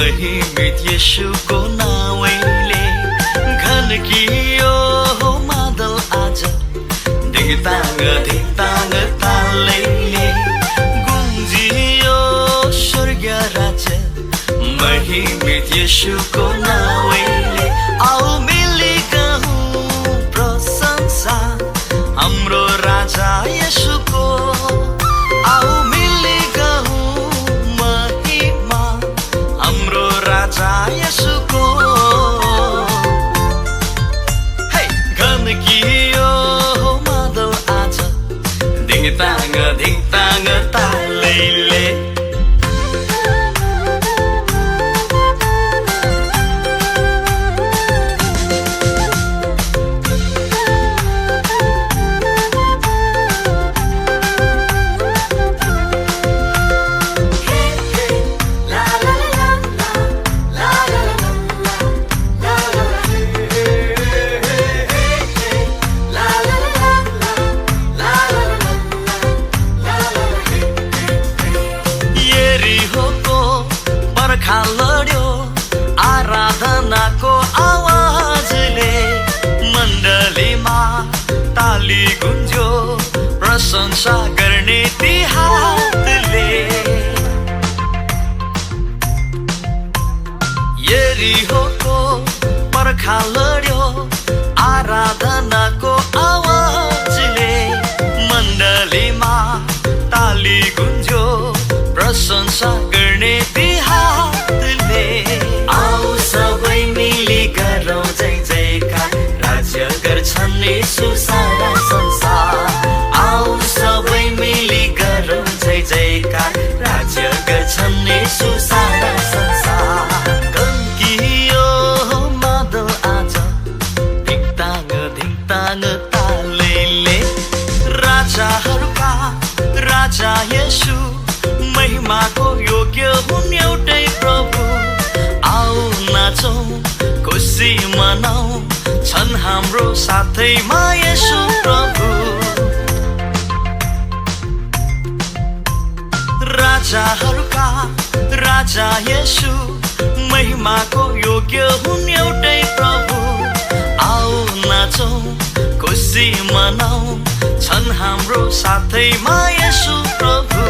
महिमित येशूको नाउँले घन्कियो मादल आज धिताङ धिताङ तालैले गुन्जियो स्वर्गीय राज्य महिमित येशूको नाउँले आओ मिली गरौँ प्रशंसा हाम्रो राजा येशूको आओ मिली गरौँ महिमा हाम्रो राजा येशूको हे घन्कियो मादल आज धिताङ धिताङ तालैले लड्यो आराधनाको आवाजले मण्डलीमा ताली गुन्ज्यो प्रशंसा गर्ने ती हातले यरीहोको पर्खा लड्यो आराधनाको आवाजले मण्डलीमा ताली गुन्ज्यो प्रशंसा गर्ने ती हातले आओ सबै मिली गरौँ जय जयकार राज्य गर्छन् येशू सारा संसार आओ सबै मिली गरौँ जय जयकार राज्य गर्छन् येशू सारा संसार घन्कियो मादल आज धिक्ताङ धिक्ताङ तालैले राजाहरूका राजा येशू महिमाको योग्य हुन् एउटै प्रभु आओ नाचौँ खुसी मनाऊ छन् हाम्रो साथैमा येशू प्रभु राजाहरूका राजा येशू महिमाको योग्य हुन् एउटै प्रभु आओ नाचौँ खुसी मनाऊ छन् हाम्रो साथैमा येशू प्रभु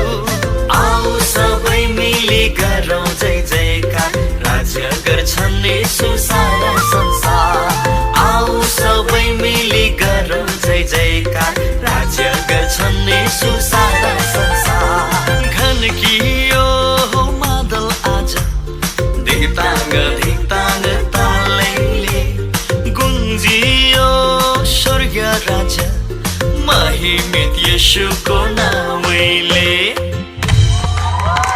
आओ सबै मिली गरौँ जय जयकार राज्य गर्छन् येशू सारा संसार आओ सबै मिली गरौँ जय जयकार राज्य गर्छन् येशू सारा संसार घन्कियो मादल आज धिताङ धिताङ तालैले गुन्जियो स्वर्गीय राज्य महिमित येशूको नाउँले